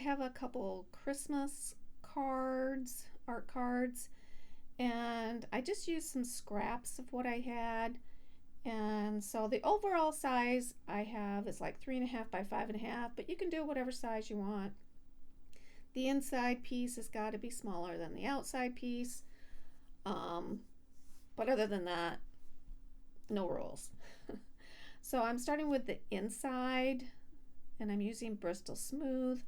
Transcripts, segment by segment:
have a couple Christmas cards, art cards, and I just used some scraps of what I had. And so the overall size I have is like 3.5 by 5.5, but you can do whatever size you want. The inside piece has got to be smaller than the outside piece. But other than that, no rules. So I'm starting with the inside, and I'm using Bristol Smooth,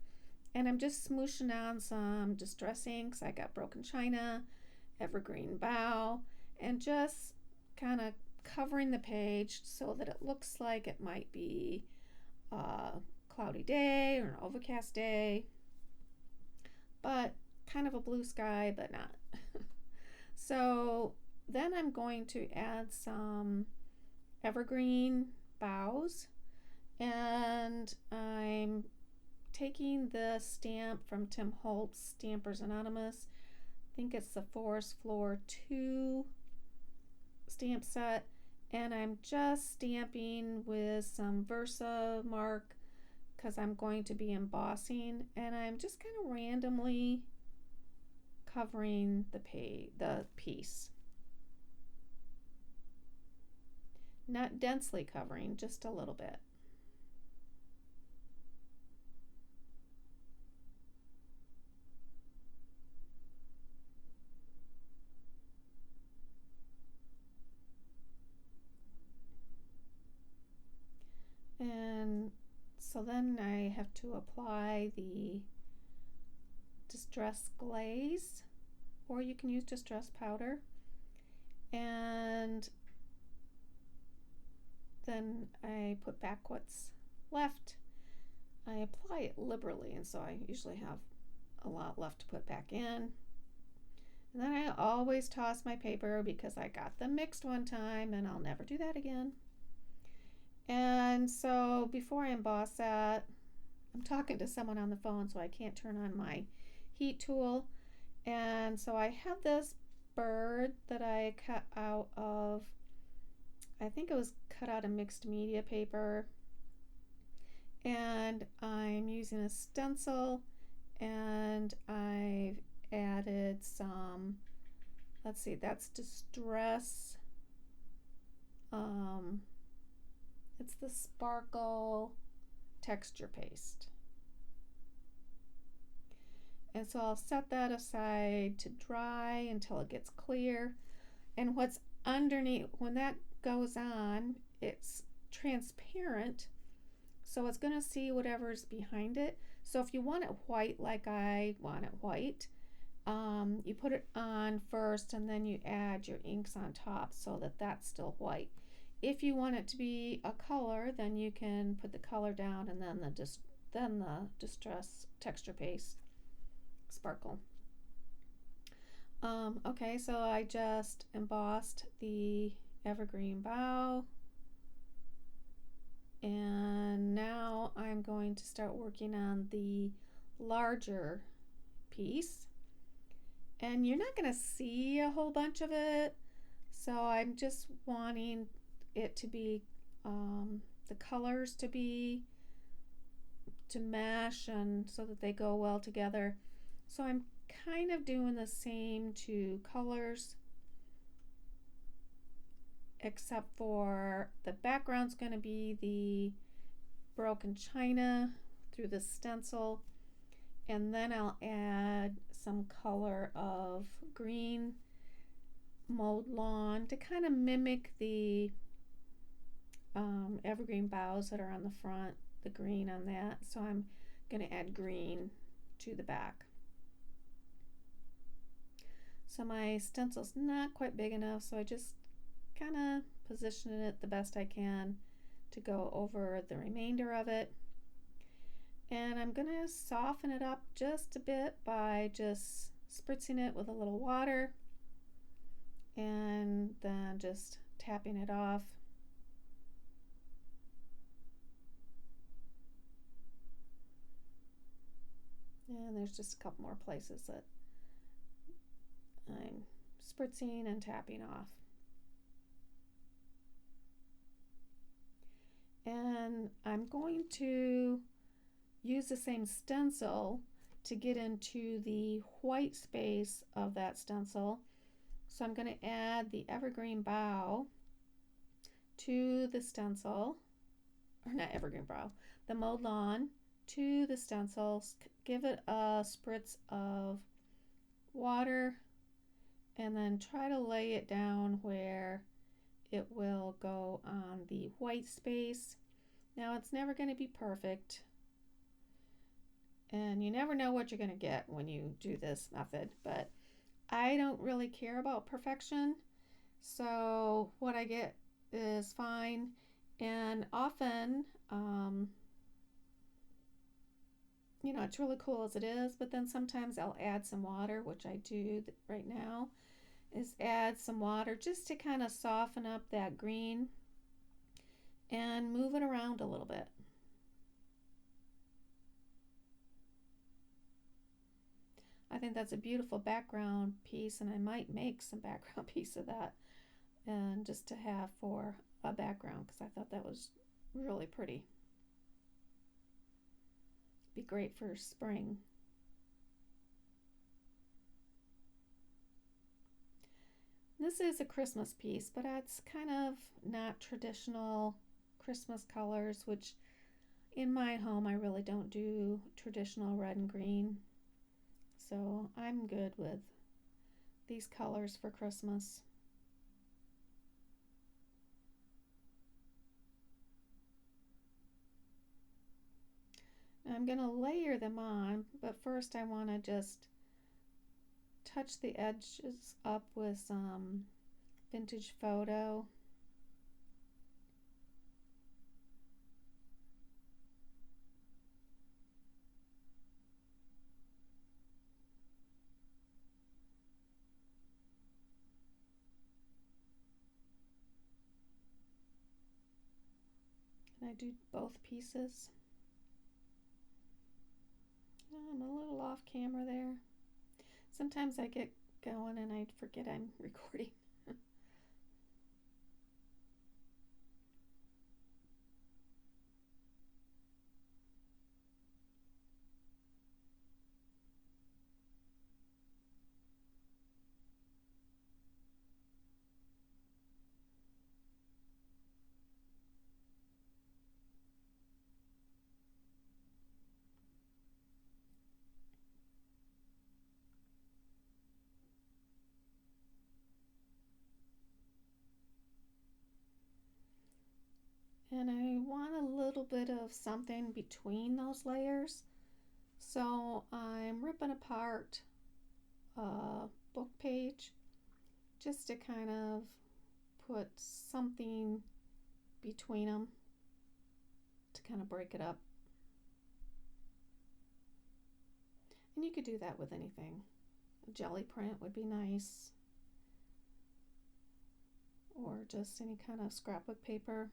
and I'm just smooshing on some distress inks. I got Broken China, Evergreen Bough, and just kind of covering the page so that it looks like it might be a cloudy day or an overcast day, but kind of a blue sky, but not. So then I'm going to add some evergreen boughs, and I'm taking the stamp from Tim Holtz, Stampers Anonymous. I think it's the Forest Floor 2 stamp set, and I'm just stamping with some Versa mark because I'm going to be embossing, and I'm just kind of randomly covering the piece. Not densely covering, just a little bit. And so then I have to apply the distress glaze, or you can use distress powder, and then I put back what's left. I apply it liberally, and so I usually have a lot left to put back in. And then I always toss my paper because I got them mixed one time and I'll never do that again. And so before I emboss that, I'm talking to someone on the phone, so I can't turn on my heat tool. And so I have this bird that I cut out of, I think it was cut out of mixed media paper. And I'm using a stencil, and I've added some, let's see, that's distress. It's the sparkle texture paste. And so I'll set that aside to dry until it gets clear. And what's underneath, when that goes on, it's transparent, so it's going to see whatever's behind it. So if you want it white like I want it white, you put it on first and then you add your inks on top so that that's still white. If you want it to be a color, then you can put the color down and then the distress texture paste sparkle. Okay, so I just embossed the evergreen bough, and now I'm going to start working on the larger piece, and you're not going to see a whole bunch of it, so I'm just wanting it to be the colors to mesh and so that they go well together. So I'm kind of doing the same to colors, except for the background's going to be the Broken China through the stencil, and then I'll add some color of green mowed lawn to kind of mimic the evergreen boughs that are on the front, the green on that. So I'm going to add green to the back. So my stencil's not quite big enough, so I just kind of position it the best I can to go over the remainder of it. And I'm going to soften it up just a bit by just spritzing it with a little water and then just tapping it off. And there's just a couple more places that I'm spritzing and tapping off. And I'm going to use the same stencil to get into the white space of that stencil. So I'm going to add the evergreen bough to the stencil, or not evergreen bough, the mowed lawn to the stencil, give it a spritz of water, and then try to lay it down where it will go on the white space. Now it's never going to be perfect, and you never know what you're going to get when you do this method, but I don't really care about perfection, so what I get is fine. And often you know, it's really cool as it is, but then sometimes I'll add some water, which I do right now, is add some water just to kind of soften up that green and move it around a little bit. I think that's a beautiful background piece, and I might make some background piece of that, and just to have for a background, because I thought that was really pretty. Be great for spring. This is a Christmas piece, but it's kind of not traditional Christmas colors, which in my home I really don't do traditional red and green. So I'm good with these colors for Christmas. I'm going to layer them on, but first I want to just touch the edges up with some vintage photo. And I do both pieces. I'm a little off camera there. Sometimes I get going and I forget I'm recording. And I want a little bit of something between those layers. So I'm ripping apart a book page just to kind of put something between them to kind of break it up. And you could do that with anything. A jelly print would be nice, or just any kind of scrapbook paper.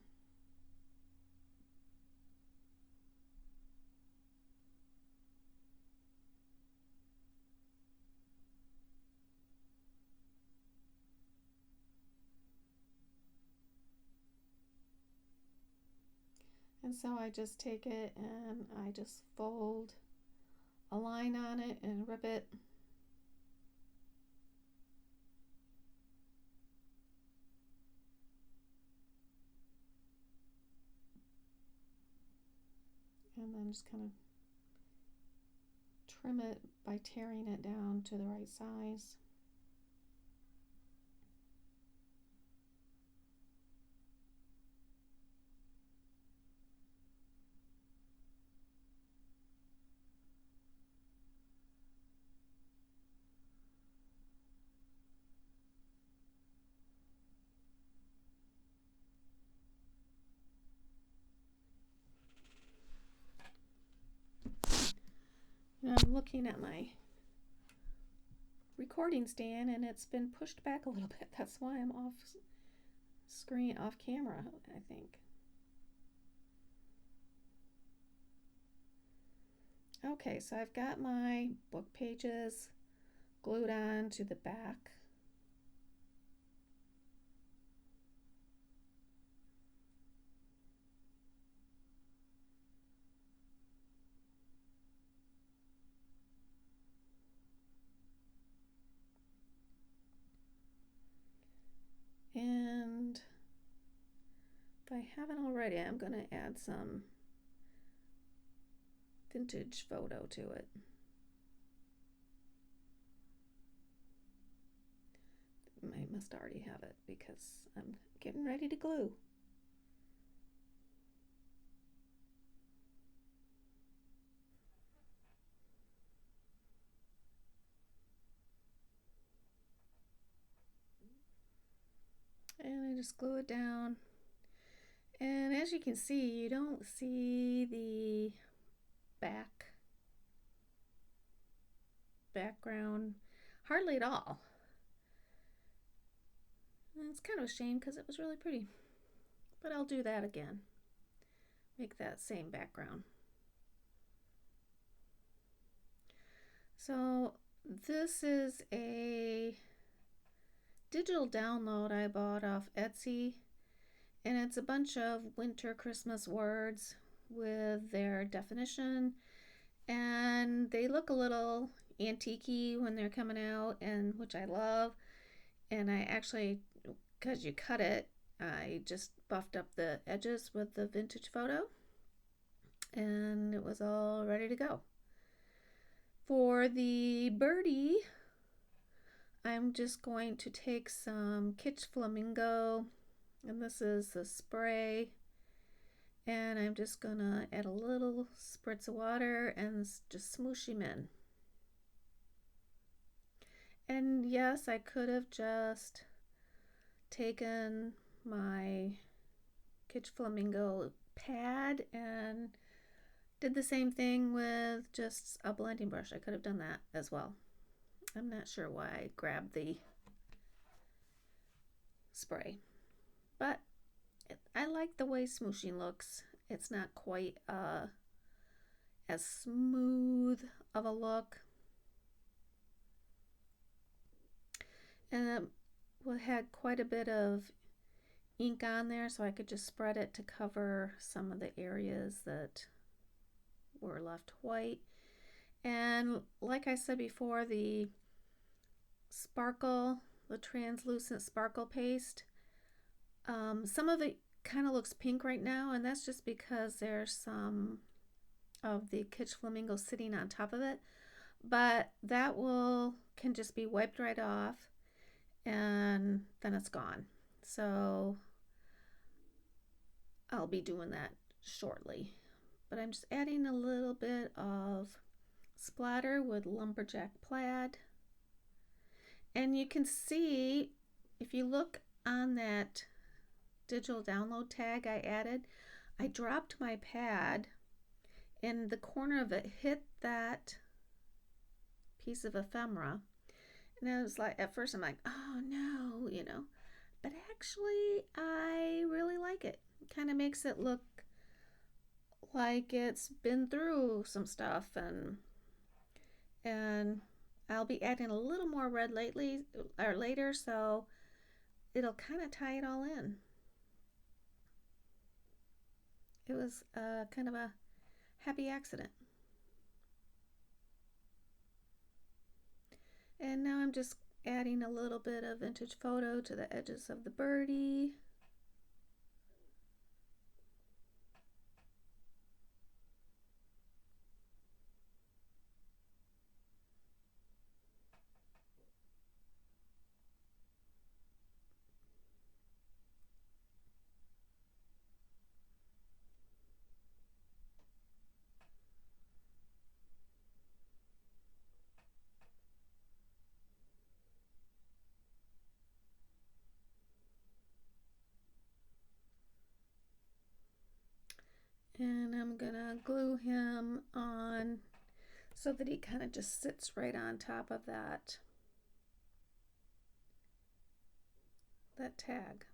And so I just take it and I just fold a line on it and rip it. And then just kind of trim it by tearing it down to the right size. I'm looking at my recording stand and it's been pushed back a little bit. That's why I'm off screen, off camera, I think. Okay, so I've got my book pages glued on to the back. I haven't already, I'm going to add some vintage photo to it. I must already have it because I'm getting ready to glue. And I just glue it down. And as you can see, you don't see the background hardly at all. And it's kind of a shame because it was really pretty. But I'll do that again. Make that same background. So this is a digital download I bought off Etsy, and it's a bunch of winter Christmas words with their definition, and they look a little antique-y when they're coming out, and which I love. And I actually, because you cut it, I just buffed up the edges with the vintage photo, and it was all ready to go. For the birdie, I'm just going to take some kitsch flamingo, and this is the spray, and I'm just gonna add a little spritz of water and just smoosh him in. And yes, I could have just taken my kitsch flamingo pad and did the same thing with just a blending brush. I could have done that as well. I'm not sure why I grabbed the spray, but I like the way smooshing looks. It's not quite as smooth of a look. And it had quite a bit of ink on there, so I could just spread it to cover some of the areas that were left white. And like I said before, the sparkle, the translucent sparkle paste, some of it kind of looks pink right now, and that's just because there's some of the kitsch flamingo sitting on top of it, but that can just be wiped right off and then it's gone. So I'll be doing that shortly, but I'm just adding a little bit of splatter with lumberjack plaid. And you can see, if you look on that digital download tag I added, I dropped my pad and the corner of it hit that piece of ephemera. And I was like, at first I'm like, oh no, you know, but actually I really like it. It kind of makes it look like it's been through some stuff, and I'll be adding a little more red later, so it'll kind of tie it all in. It was kind of a happy accident. And now I'm just adding a little bit of vintage photo to the edges of the birdie. And I'm gonna glue him on so that he kind of just sits right on top of that tag.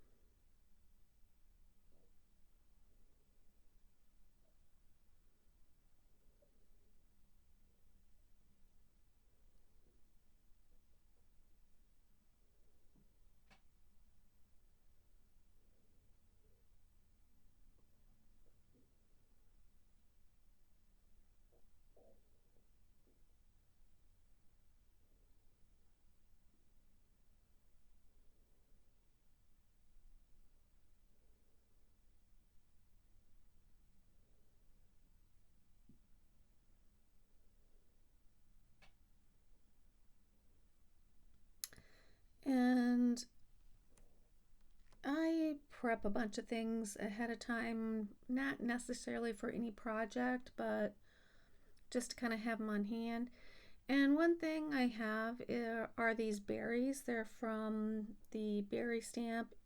prep a bunch of things ahead of time, not necessarily for any project, but just to kind of have them on hand. And one thing I have are these berries. They're from the berry stamp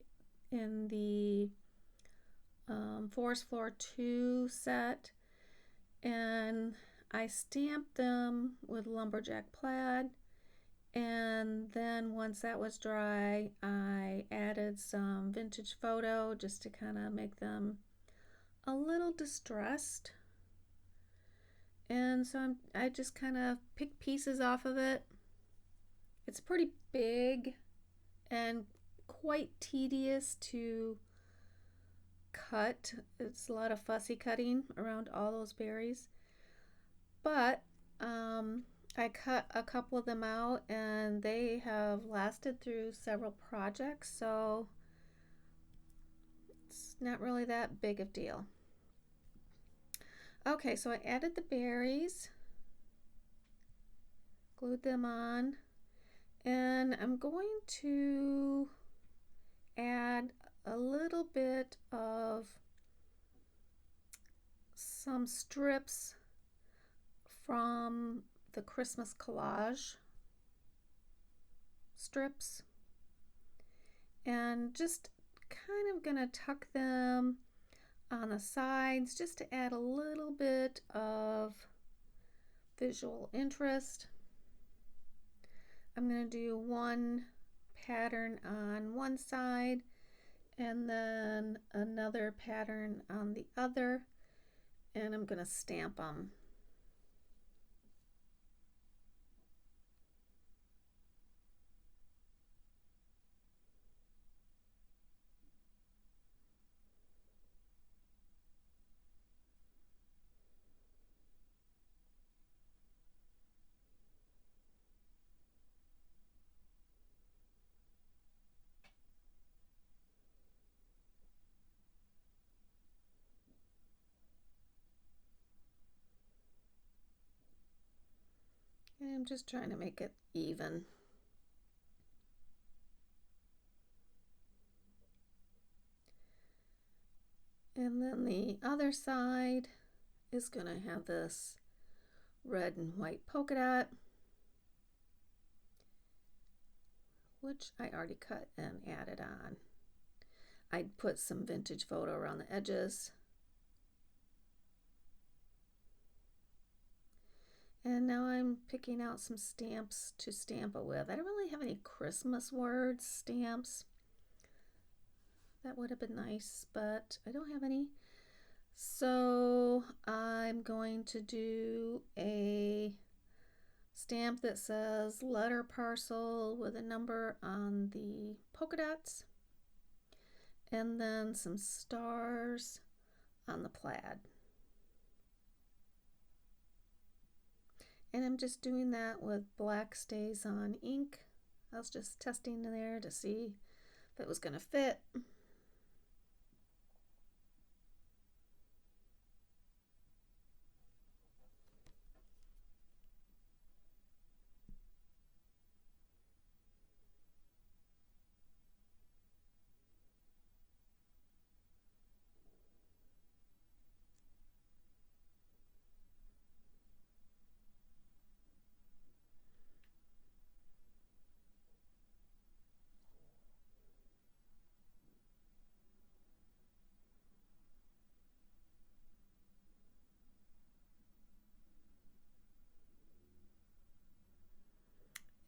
in the Forest Floor 2 set. And I stamped them with lumberjack plaid. And then once that was dry, I added some vintage photo just to kind of make them a little distressed. And so I just kind of picked pieces off of it. It's pretty big and quite tedious to cut. It's a lot of fussy cutting around all those berries. But I cut a couple of them out and they have lasted through several projects, so it's not really that big of a deal. Okay, so I added the berries, glued them on, and I'm going to add a little bit of some strips from the Christmas collage strips, and just kind of gonna tuck them on the sides just to add a little bit of visual interest. I'm gonna do one pattern on one side and then another pattern on the other, and I'm gonna stamp them. And I'm just trying to make it even. And then the other side is going to have this red and white polka dot, which I already cut and added on. I'd put some vintage photo around the edges. And now I'm picking out some stamps to stamp it with. I don't really have any Christmas words stamps. That would have been nice, but I don't have any. So I'm going to do a stamp that says letter parcel with a number on the polka dots, and then some stars on the plaid. And I'm just doing that with black StazOn ink. I was just testing there to see if it was going to fit.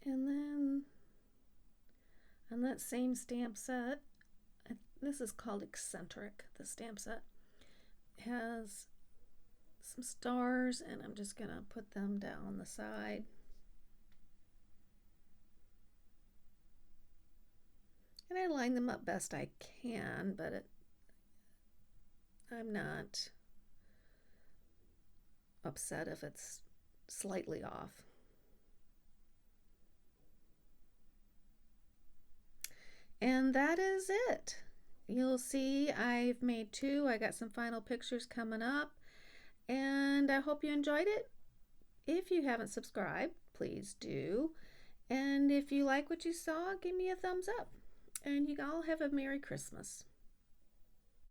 And then on that same stamp set, this is called Eccentric, the stamp set, has some stars, and I'm just going to put them down the side. And I line them up best I can, but I'm not upset if it's slightly off. And that is it. You'll see I've made two. I got some final pictures coming up, and I hope you enjoyed it. If you haven't subscribed, please do. And if you like what you saw, give me a thumbs up. And you all have a Merry Christmas.